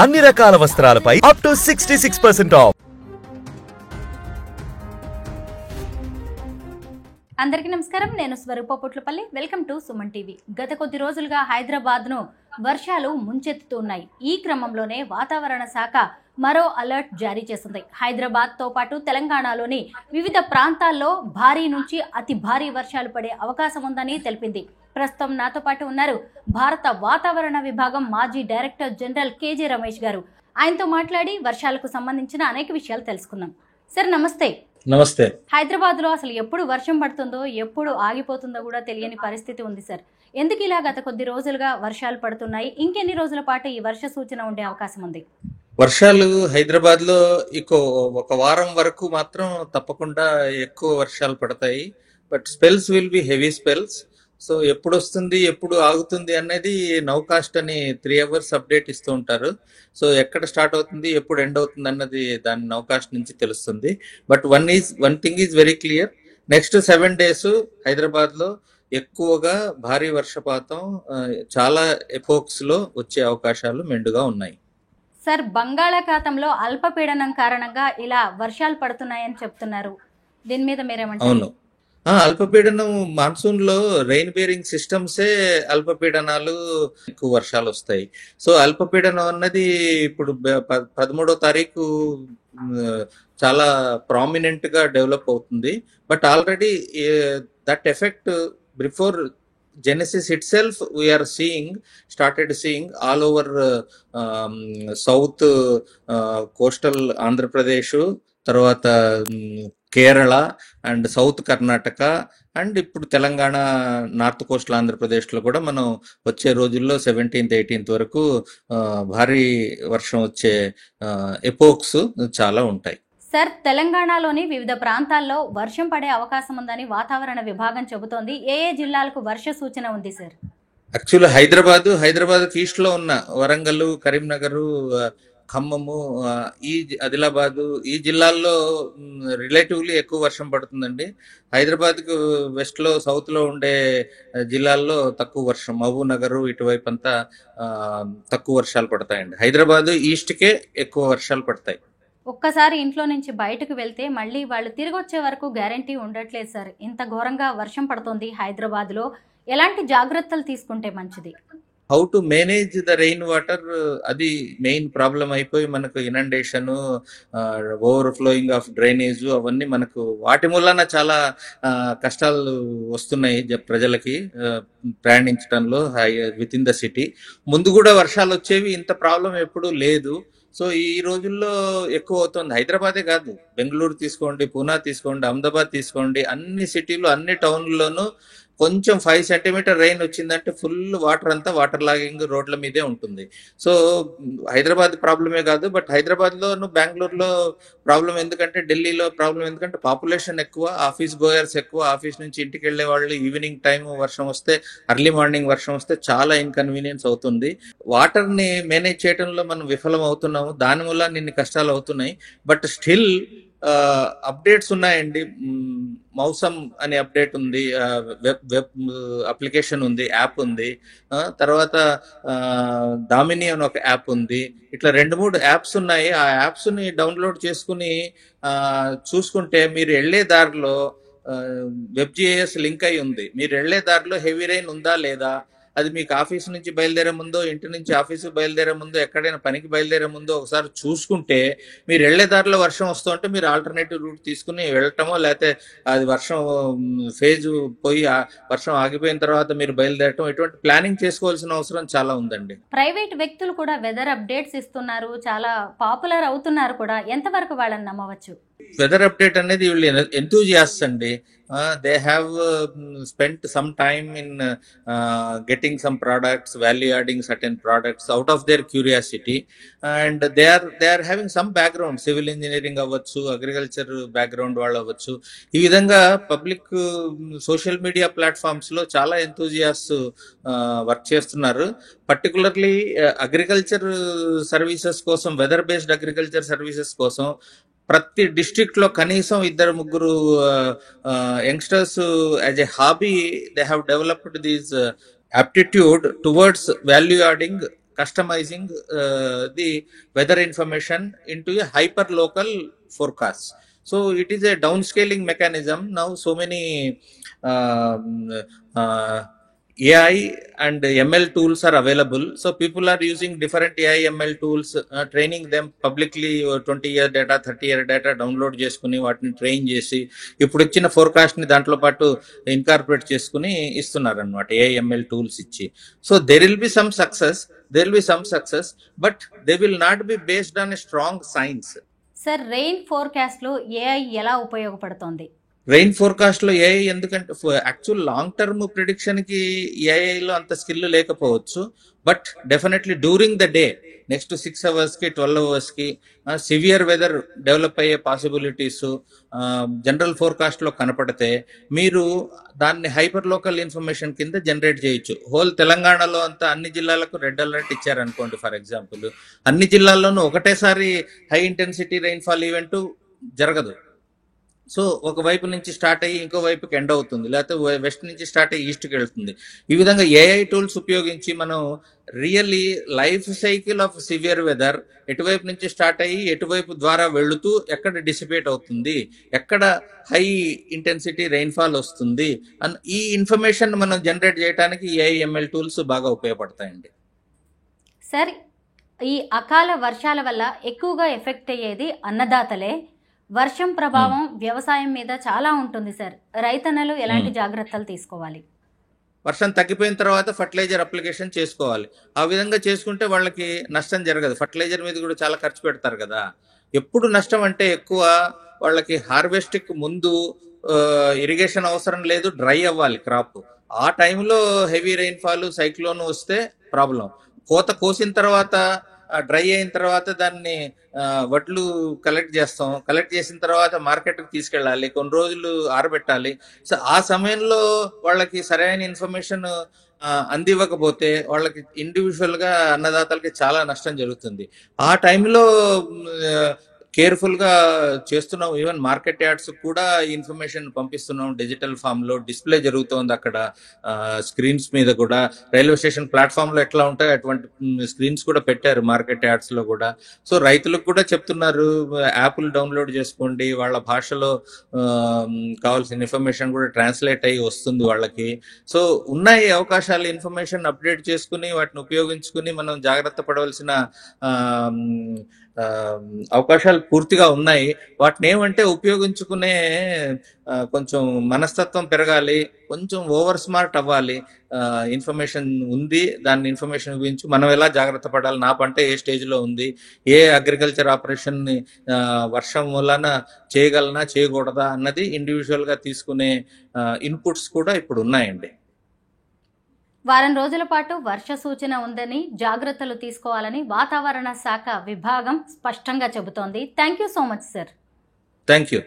అన్ని రకాల వస్త్రాలపై up to 66% of. అందరికీ నమస్కారం. నేను Swaroopa Potlapalli. Welcome to Suman TV. గత కొద్ది రోజులుగా హైదరాబాద్ను వర్షాలు ముంచెత్తుతున్నాయి. ఈ క్రమంలోనే వాతావరణ శాఖ మరో అలర్ట్ జారీ చేసింది. హైదరాబాద్తో పాటు తెలంగాణలోని వివిధ ప్రాంతాల్లో భారీ నుంచి అతి భారీ వర్షాలు పడే అవకాశం ఉందని తెలిపింది. ప్రస్తుతం నాతో పాటు ఉన్నారు భారత వాతావరణ విభాగం మాజీ డైరెక్టర్ జనరల్ కేజీ రమేష్ గారు. ఆయనతో మాట్లాడి వర్షాలకు సంబంధించిన అనేక విషయాలు తెలుసుకుందాం. సార్ నమస్తే. నమస్తే. హైదరాబాద్ లో అసలు ఎప్పుడు వర్షం పడుతుందో ఎప్పుడు ఆగిపోతుందో కూడా తెలియని పరిస్థితి ఉంది సార్. ఎందుకు ఇలా గత కొద్ది రోజులుగా వర్షాలు పడుతున్నాయి? ఇంకెన్ని రోజుల పాటు ఈ వర్ష సూచన ఉండే అవకాశం ఉంది? వర్షాలు హైదరాబాద్ లో ఒక వారం వరకు మాత్రం తప్పకుండా ఎక్కువ వర్షాలు పడతాయి. But spells will be heavy spells. So ఎప్పుడు వస్తుంది ఎప్పుడు ఆగుతుంది అనేది నౌకాస్ట్ అని 3 hours అప్డేట్ ఇస్తూ ఉంటారు. సో ఎక్కడ స్టార్ట్ అవుతుంది ఎప్పుడు ఎండ్ అవుతుంది అన్నది దాని నౌకాస్ట్ నుంచి తెలుస్తుంది. But one thing is very clear. Next 7 days Hyderabad లో ఎక్కువగా భారీ వర్షపాతం చాలా ఎపోక్స్ లో వచ్చే అవకాశాలు మెండుగా ఉన్నాయి. సార్, బంగాళాఖాతంలో అల్పపీడనం కారణంగా ఇలా వర్షాలు పడుతున్నాయని చెప్తున్నారు. దీని మీద మీరేమంటారు? అవును, అల్పపీడనం మాన్సూన్ లో రెయిన్ బేరింగ్ సిస్టమ్సే అల్పపీడనాలు ఎక్కువ వర్షాలు వస్తాయి. సో అల్పపీడనం అన్నది ఇప్పుడు 13వ తారీఖు చాలా ప్రామినెంట్ గా డెవలప్ అవుతుంది. But already that effect before Genesis itself we are started seeing all over south coastal Andhra Pradesh, తర్వాత Kerala and south Karnataka and ఇప్పుడు తెలంగాణ నార్త్ కోస్టల్ ఆంధ్రప్రదేశ్ లో కూడా మనం వచ్చే రోజుల్లో 17th 18th వరకు భారీ వర్షం వచ్చే ఎపోక్స్ చాలా ఉంటాయి. సార్, తెలంగాణలోని వివిధ ప్రాంతాల్లో వర్షం పడే అవకాశం ఉందని వాతావరణ విభాగం చెబుతోంది. ఏ జిల్లాలకు వర్ష సూచన ఉంది సార్? యాక్చువల్లీ హైదరాబాద్ ఈస్ట్ లో ఉన్న వరంగల్, కరీంనగర్, ఖమ్మము, ఆదిలాబాదు ఈ జిల్లాల్లో రిలేటివ్లీ ఎక్కువ వర్షం పడుతుందండి. హైదరాబాద్ కు వెస్ట్ లో సౌత్ లో ఉండే జిల్లాల్లో తక్కువ వర్షం, మహబూబ్ నగర్ ఇటువైపు అంతా తక్కువ వర్షాలు పడతాయండి. హైదరాబాద్ ఈస్ట్ కే ఎక్కువ వర్షాలు పడతాయి. ఒక్కసారి ఇంట్లో నుంచి బయటకు వెళ్తే మళ్ళీ వాళ్ళు తిరిగి వచ్చే వరకు గ్యారంటీ ఉండట్లేదు సార్. ఇంత ఘోరంగా వర్షం పడుతుంది హైదరాబాద్ లో. ఎలాంటి జాగ్రత్తలు తీసుకుంటే మంచిది? How to manage the rain water, అది మెయిన్ ప్రాబ్లం అయిపోయి మనకు inundation, over flowing of drainage అవన్నీ మనకు వాటి మూలన చాలా కష్టాలు వస్తున్నాయి ప్రజలకి ప్రయాణించడంలో విత్ ఇన్ ద సిటీ. ముందు కూడా వర్షాలు వచ్చేవి, ఇంత ప్రాబ్లం ఎప్పుడూ లేదు. సో ఈ రోజుల్లో ఎక్కువ అవుతుంది. హైదరాబాదే కాదు, బెంగళూరు తీసుకోండి, పూనా తీసుకోండి, అహ్మదాబాద్ తీసుకోండి, అన్ని సిటీలు అన్ని టౌన్లోనూ కొంచెం 5 centimeter రెయిన్ వచ్చిందంటే ఫుల్ వాటర్ అంతా వాటర్ లాగింగ్ రోడ్ల మీదే ఉంటుంది. సో హైదరాబాద్ ప్రాబ్లమే కాదు, బట్ హైదరాబాద్ లోను బెంగళూరులో ప్రాబ్లం ఎందుకంటే, ఢిల్లీలో ప్రాబ్లం ఎందుకంటే పాపులేషన్ ఎక్కువ, ఆఫీస్ గోయర్స్ ఎక్కువ, ఆఫీస్ నుంచి ఇంటికి వెళ్లే వాళ్ళు ఈవినింగ్ టైం వర్షం వస్తే, అర్లీ మార్నింగ్ వర్షం వస్తే చాలా ఇన్కన్వీనియన్స్ అవుతుంది. వాటర్ ని మేనేజ్ చేయడంలో మనం విఫలం అవుతున్నాము, దాని వల్ల ఇన్ని కష్టాలు అవుతున్నాయి. బట్ స్టిల్ అప్డేట్స్ ఉన్నాయండి. మౌసమ్ అనే అప్డేట్ ఉంది, వెబ్ అప్లికేషన్ ఉంది, యాప్ ఉంది, తర్వాత దామిని అని ఒక యాప్ ఉంది. ఇట్లా 2-3 యాప్స్ ఉన్నాయి. ఆ యాప్స్ ని డౌన్లోడ్ చేసుకుని చూసుకుంటే మీరు వెళ్లే దారిలో WebGIS లింక్ అయి ఉంది. మీరు వెళ్లే దారిలో హెవీ రెయిన్ ఉందా లేదా, అది మీకు ఆఫీస్ నుంచి బయలుదేరే ముందో, ఇంటి నుంచి ఆఫీసు బయలుదేరే ముందో, ఎక్కడైనా పనికి బయలుదేరే ముందో ఒకసారి చూసుకుంటే, మీరు వెళ్లే దారిలో వర్షం వస్తుంటే మీరు ఆల్టర్నేటివ్ రూట్ తీసుకుని వెళ్ళటమో, లేకపోతే అది వర్షం ఫేజ్ పోయి వర్షం ఆగిపోయిన తర్వాత మీరు బయలుదేరటం, ఇటువంటి ప్లానింగ్ చేసుకోవాల్సిన అవసరం చాలా ఉందండి. ప్రైవేట్ వ్యక్తులు కూడా వెదర్ అప్డేట్స్ ఇస్తున్నారు, చాలా పాపులర్ అవుతున్నారు కూడా. ఎంతవరకు వాళ్ళని నమ్మవచ్చు? వెదర్ అప్డేట్ అనేది వీళ్ళు ఎంతూజియాస్ట్స్ అండి. they have spent some time in getting some products, value adding certain products out of their curiosity, and they are having some background, civil engineering అవ్వచ్చు, అగ్రికల్చర్ బ్యాక్గ్రౌండ్ వాళ్ళు అవ్వచ్చు. ఈ విధంగా పబ్లిక్ సోషల్ మీడియా ప్లాట్ఫామ్స్ లో చాలా enthusiasts work చేస్తున్నారు. Particularly agriculture services కోసం, weather based agriculture services కోసం ప్రతి డిస్ట్రిక్ట్ లో కనీసం 2-3 youngsters as a hobby they have developed these aptitude towards value adding customizing the weather information into a hyper local forecast. So it is a downscaling mechanism. Now so many um, uh, AI and ML tools are available. So people are using different AI ML tools, training them publicly. 20-year data, 30-year data download చేసుకుని వాటిని train చేసి ఇప్పుడు ఇచ్చిన forecast ని దాంట్లో పాటు incorporate చేసుకుని ఇస్తున్నారు అనమాట ఏఐఎంఎల్ టూల్స్ ఇచ్చి. So there will be some success but they will not be based on a strong science. Sir, rain forecast లో ఏఐ ఎలా ఉపయోగపడుతోంది? రెయిన్ ఫోర్కాస్ట్ లో ఏఐ ఎందుకంటే యాక్చువల్ లాంగ్ టర్మ్ ప్రిడిక్షన్ కి ఏఐలో అంత స్కిల్ లేకపోవచ్చు, but definitely during the day next 6 hours కి 12 hours కి severe weather develop అయ్యే పాసిబిలిటీస్ జనరల్ ఫోర్కాస్ట్ లో కనపడితే మీరు దాన్ని హైపర్ లోకల్ ఇన్ఫర్మేషన్ కింద జనరేట్ చేయొచ్చు. హోల్ తెలంగాణలో అంతా అన్ని జిల్లాలకు రెడ్ అలర్ట్ ఇచ్చారనుకోండి ఫర్ ఎగ్జాంపుల్, అన్ని జిల్లాల్లోనూ ఒకటేసారి హై ఇంటెన్సిటీ రెయిన్ఫాల్ ఈవెంట్ జరగదు. సో ఒకవైపు నుంచి స్టార్ట్ అయ్యి ఇంకో వైపుకి ఎండ్ అవుతుంది, లేకపోతే వెస్ట్ నుంచి స్టార్ట్ అయ్యి ఈస్ట్కి వెళ్తుంది. ఈ విధంగా ఏఐ టూల్స్ ఉపయోగించి మనం really life cycle of severe weather ఎటువైపు నుంచి స్టార్ట్ అయ్యి ఎటువైపు ద్వారా వెళుతూ ఎక్కడ డిసిపేట్ అవుతుంది, ఎక్కడ హై ఇంటెన్సిటీ రెయిన్ఫాల్ వస్తుంది అని ఈ ఇన్ఫర్మేషన్ మనం జనరేట్ చేయడానికి ఏఐఎంఎల్ టూల్స్ బాగా ఉపయోగపడతాయండి. సార్, ఈ అకాల వర్షాల వల్ల ఎక్కువగా ఎఫెక్ట్ అయ్యేది అన్నదాతలే. వర్షం ప్రభావం వ్యవసాయం మీద చాలా ఉంటుంది సార్. రైతన్నలు ఎలాంటి జాగ్రత్తలు తీసుకోవాలి? వర్షం తగ్గిపోయిన తర్వాత ఫర్టిలైజర్ అప్లికేషన్ చేసుకోవాలి. ఆ విధంగా చేసుకుంటే వాళ్ళకి నష్టం జరగదు. ఫర్టిలైజర్ మీద కూడా చాలా ఖర్చు పెడతారు కదా. ఎప్పుడు నష్టం అంటే ఎక్కువ వాళ్ళకి హార్వెస్ట్కి ముందు ఇరిగేషన్ అవసరం లేదు, డ్రై అవ్వాలి క్రాప్. ఆ టైంలో హెవీ రెయిన్ఫాల్ సైక్లోన్ వస్తే ప్రాబ్లం. కోత కోసిన తర్వాత డ్రై అయిన తర్వాత దాన్ని వడ్లు కలెక్ట్ చేసిన తర్వాత మార్కెట్కి తీసుకెళ్ళాలి, కొన్ని రోజులు ఆరబెట్టాలి. సో ఆ సమయంలో వాళ్ళకి సరైన ఇన్ఫర్మేషన్ అందివ్వకపోతే వాళ్ళకి ఇండివిజువల్ గా అన్నదాతలకి చాలా నష్టం జరుగుతుంది. ఆ టైంలో కేర్ఫుల్ గా చేస్తున్నాం. ఈవెన్ మార్కెట్ యార్డ్స్ కూడా ఇన్ఫర్మేషన్ పంపిస్తున్నాం డిజిటల్ ఫామ్ లో. డిస్ప్లే జరుగుతోంది అక్కడ స్క్రీన్స్ మీద కూడా. రైల్వే స్టేషన్ ప్లాట్ఫామ్ లో ఎట్లా ఉంటాయో అటువంటి స్క్రీన్స్ కూడా పెట్టారు మార్కెట్ యార్డ్స్ లో కూడా. సో రైతులకు కూడా చెప్తున్నారు, యాప్లు డౌన్లోడ్ చేసుకోండి, వాళ్ళ భాషలో కావాల్సిన ఇన్ఫర్మేషన్ కూడా ట్రాన్స్లేట్ అయ్యి వస్తుంది వాళ్ళకి. సో ఉన్నాయి అవకాశాలు, ఇన్ఫర్మేషన్ అప్డేట్ చేసుకుని వాటిని ఉపయోగించుకుని మనం జాగ్రత్త పడవలసిన అవకాశాలు పూర్తిగా ఉన్నాయి. వాటిని ఏమంటే ఉపయోగించుకునే కొంచెం మనస్తత్వం పెరగాలి, కొంచెం ఓవర్ స్మార్ట్ అవ్వాలి. ఇన్ఫర్మేషన్ ఉంది, దాన్ని ఇన్ఫర్మేషన్ గురించి మనం ఎలా జాగ్రత్త పడాలి, నా పంట ఏ స్టేజ్ లో ఉంది, ఏ అగ్రికల్చర్ ఆపరేషన్ ని వర్షం వలన చేయగలనా చేయకూడదా అన్నది ఇండివిజువల్ గా తీసుకునే ఇన్పుట్స్ కూడా ఇప్పుడు ఉన్నాయండి. వారం రోజుల పాటు వర్ష సూచన ఉందని, జాగ్రత్తలు తీసుకోవాలని వాతావరణ శాఖ విభాగం స్పష్టంగా చెబుతోంది. Thank you so much sir. Thank you.